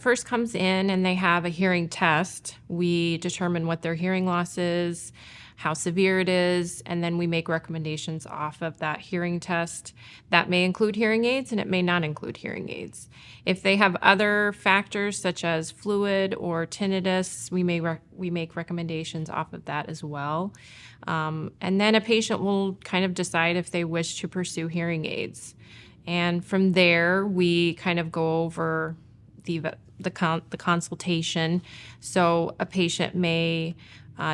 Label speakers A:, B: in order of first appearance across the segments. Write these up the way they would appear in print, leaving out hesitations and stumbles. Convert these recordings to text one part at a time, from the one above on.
A: first comes in and they have a hearing test, we determine what their hearing loss is, how severe it is, and then we make recommendations off of that hearing test. That may include hearing aids and it may not include hearing aids. If they have other factors such as fluid or tinnitus, we make recommendations off of that as well. And then a patient will kind of decide if they wish to pursue hearing aids. And from there, we kind of go over the consultation. So a patient may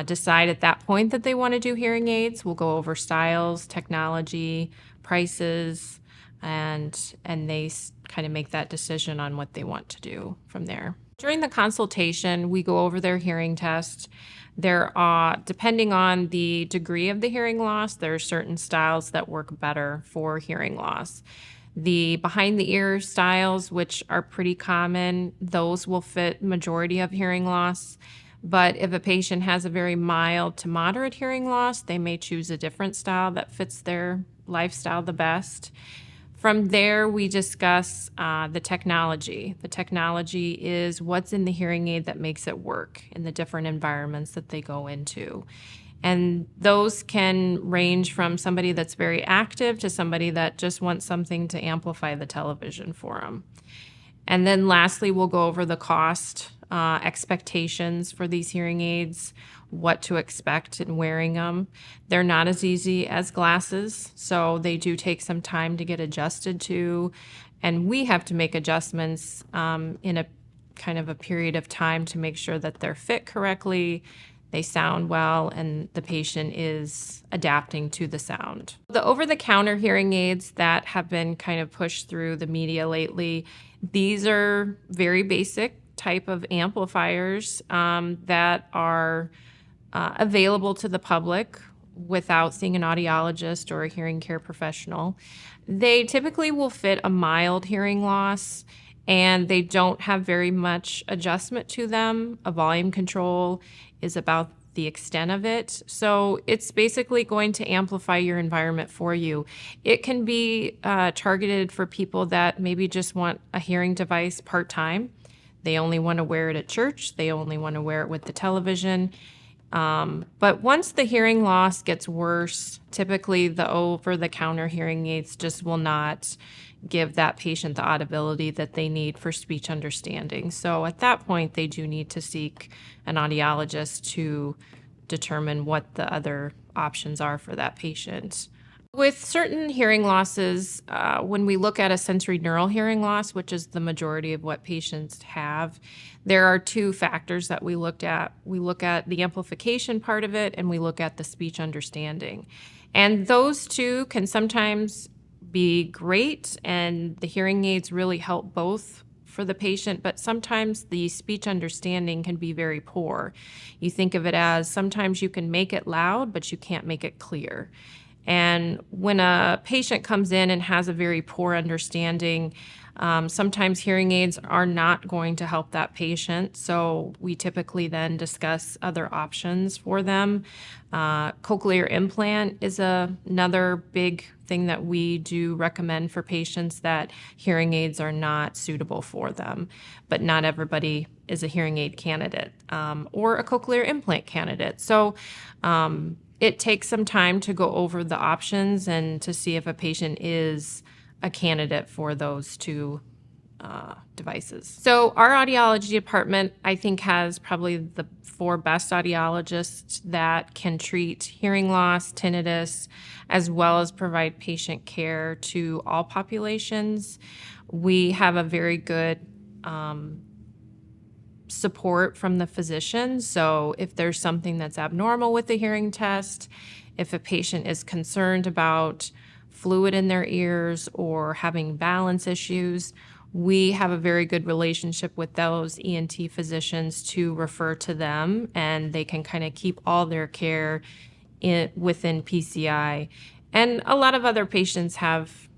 A: decide at that point that they want to do hearing aids. We'll go over styles, technology, prices, and they kind of make that decision on what they want to do from there. During the consultation, we go over their hearing test. There are, depending on the degree of the hearing loss, there are certain styles that work better for hearing loss. The behind the ear styles, which are pretty common, those will fit majority of hearing loss. But if a patient has a very mild to moderate hearing loss, they may choose a different style that fits their lifestyle the best. From there, we discuss the technology. The technology is what's in the hearing aid that makes it work in the different environments that they go into. And those can range from somebody that's very active to somebody that just wants something to amplify the television for them. And then lastly, we'll go over the cost, expectations for these hearing aids, what to expect in wearing them. They're not as easy as glasses, so they do take some time to get adjusted to, and we have to make adjustments in a kind of a period of time to make sure that they're fit correctly, they sound well, and the patient is adapting to the sound. The over-the-counter hearing aids that have been kind of pushed through the media lately, these are very basic type of amplifiers that are available to the public without seeing an audiologist or a hearing care professional. They typically will fit a mild hearing loss, and they don't have very much adjustment to them. A volume control is about the extent of it. So it's basically going to amplify your environment for you. It can be targeted for people that maybe just want a hearing device part-time. They only want to wear it at church. They only want to wear it with the television. But once the hearing loss gets worse, typically the over-the-counter hearing aids just will not give that patient the audibility that they need for speech understanding. So at that point, they do need to seek an audiologist to determine what the other options are for that patient. With certain hearing losses, when we look at a sensory neural hearing loss, which is the majority of what patients have, there are two factors that we looked at. We look at the amplification part of it, and we look at the speech understanding. And those two can sometimes be great, and the hearing aids really help both for the patient, but sometimes the speech understanding can be very poor. You think of it as sometimes you can make it loud, but you can't make it clear. And when a patient comes in and has a very poor understanding, sometimes hearing aids are not going to help that patient. So we typically then discuss other options for them. Cochlear implant is another big thing that we do recommend for patients that hearing aids are not suitable for them. But not everybody is a hearing aid candidate or a cochlear implant candidate. So it takes some time to go over the options and to see if a patient is a candidate for those two devices. So our audiology department, I think, has probably the 4 best audiologists that can treat hearing loss, tinnitus, as well as provide patient care to all populations. We have a very good support from the physician. So if there's something that's abnormal with the hearing test, if a patient is concerned about fluid in their ears or having balance issues, we have a very good relationship with those ENT physicians to refer to them, and they can kind of keep all their care within PCI. And a lot of other patients have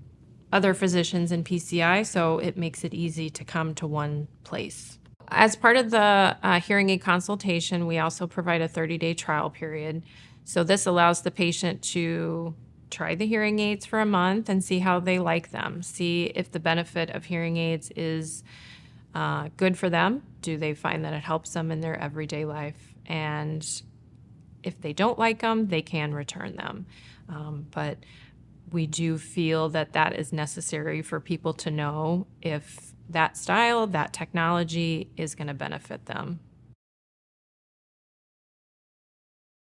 A: other physicians in PCI, so it makes it easy to come to one place. As part of the hearing aid consultation, we also provide a 30-day trial period. So this allows the patient to try the hearing aids for a month and see how they like them, see if the benefit of hearing aids is good for them? Do they find that it helps them in their everyday life? And if they don't like them, they can return them. But we do feel that that is necessary for people to know if that style, that technology is going to benefit them.